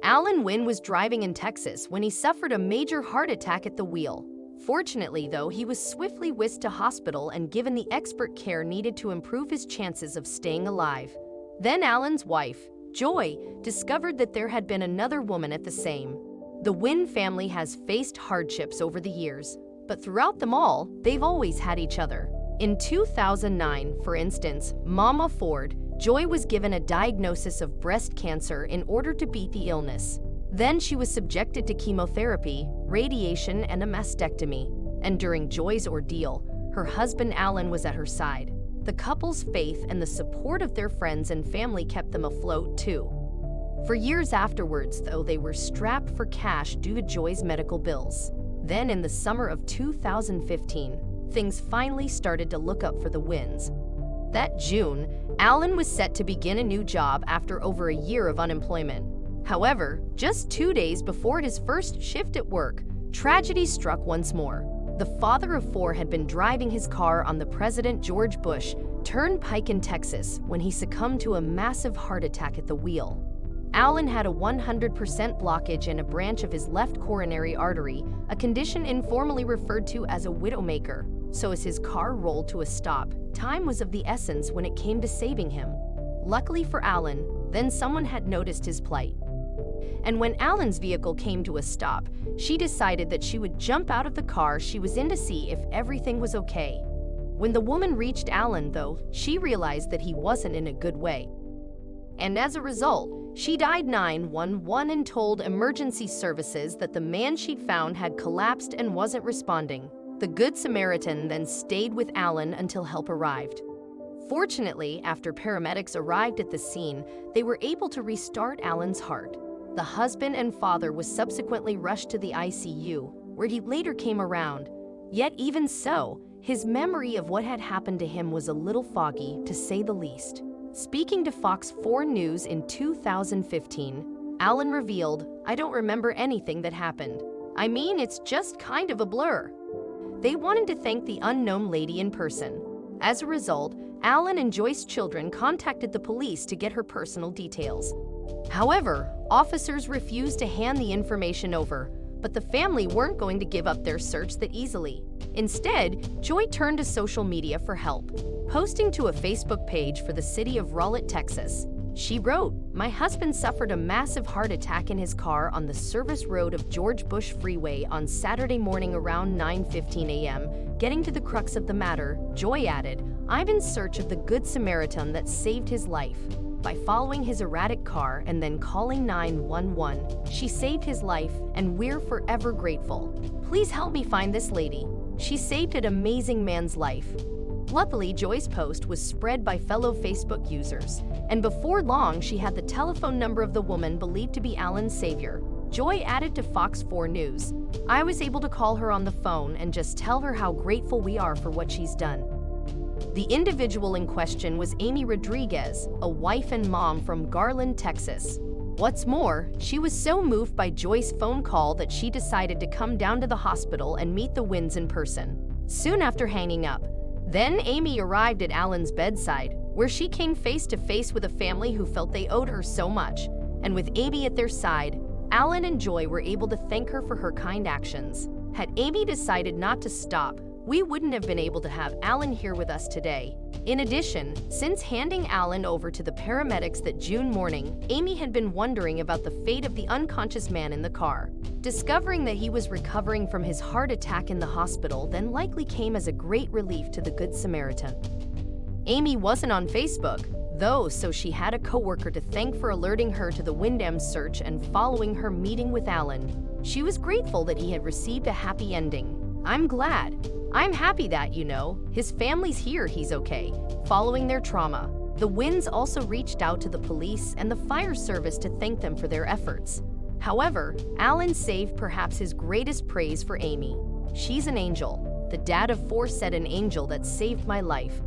Alan Wynn was driving in Texas when he suffered a major heart attack at the wheel. Fortunately, though, he was swiftly whisked to hospital and given the expert care needed to improve his chances of staying alive. Then Alan's wife, Joy, discovered that there had been another woman at the same. The Wynn family has faced hardships over the years, but throughout them all, they've always had each other. In 2009, for instance, Mama Ford, Joy was given a diagnosis of breast cancer in order to beat the illness. Then she was subjected to chemotherapy, radiation, and a mastectomy. And during Joy's ordeal, her husband Alan was at her side. The couple's faith and the support of their friends and family kept them afloat too. For years afterwards, though, they were strapped for cash due to Joy's medical bills. Then in the summer of 2015, things finally started to look up for the Wynns. That June, Alan was set to begin a new job after over a year of unemployment. However, just 2 days before his first shift at work, tragedy struck once more. The father of four had been driving his car on the President George Bush Turnpike in Texas when he succumbed to a massive heart attack at the wheel. Alan had a 100% blockage in a branch of his left coronary artery, a condition informally referred to as a widowmaker. So as his car rolled to a stop, time was of the essence when it came to saving him. Luckily for Alan, then someone had noticed his plight. And when Alan's vehicle came to a stop, she decided that she would jump out of the car she was in to see if everything was okay. When the woman reached Alan, though, she realized that he wasn't in a good way. And as a result, she dialed 911 and told emergency services that the man she'd found had collapsed and wasn't responding. The Good Samaritan then stayed with Alan until help arrived. Fortunately, after paramedics arrived at the scene, they were able to restart Alan's heart. The husband and father was subsequently rushed to the ICU, where he later came around. Yet even so, his memory of what had happened to him was a little foggy, to say the least. Speaking to Fox 4 News in 2015, Alan revealed, "I don't remember anything that happened. I mean, it's just kind of a blur." They wanted to thank the unknown lady in person. As a result, Alan and Joy's children contacted the police to get her personal details. However, officers refused to hand the information over, but the family weren't going to give up their search that easily. Instead, Joy turned to social media for help, posting to a Facebook page for the city of Rowlett, Texas. She wrote, "My husband suffered a massive heart attack in his car on the service road of George Bush Freeway on Saturday morning around 9:15 a.m. Getting to the crux of the matter, Joy added, "I'm in search of the Good Samaritan that saved his life. By following his erratic car and then calling 911, she saved his life, and we're forever grateful. Please help me find this lady. She saved an amazing man's life." Luckily, Joy's post was spread by fellow Facebook users, and before long she had the telephone number of the woman believed to be Alan's savior. Joy added to Fox 4 News, "I was able to call her on the phone and just tell her how grateful we are for what she's done." The individual in question was Amy Rodriguez, a wife and mom from Garland, Texas. What's more, she was so moved by Joy's phone call that she decided to come down to the hospital and meet the Wynns in person. Soon after hanging up, then Amy arrived at Alan's bedside, where she came face to face with a family who felt they owed her so much. And with Amy at their side, Alan and Joy were able to thank her for her kind actions. Had Amy decided not to stop, we wouldn't have been able to have Alan here with us today. In addition, since handing Alan over to the paramedics that June morning, Amy had been wondering about the fate of the unconscious man in the car. Discovering that he was recovering from his heart attack in the hospital then likely came as a great relief to the Good Samaritan. Amy wasn't on Facebook, though, so she had a coworker to thank for alerting her to the Wyndham search and following her meeting with Alan. She was grateful that he had received a happy ending. "I'm glad. I'm happy that, his family's here, he's okay," following their trauma. The Wynns also reached out to the police and the fire service to thank them for their efforts. However, Alan saved perhaps his greatest praise for Amy. "She's an angel. The dad of four said, an angel that saved my life.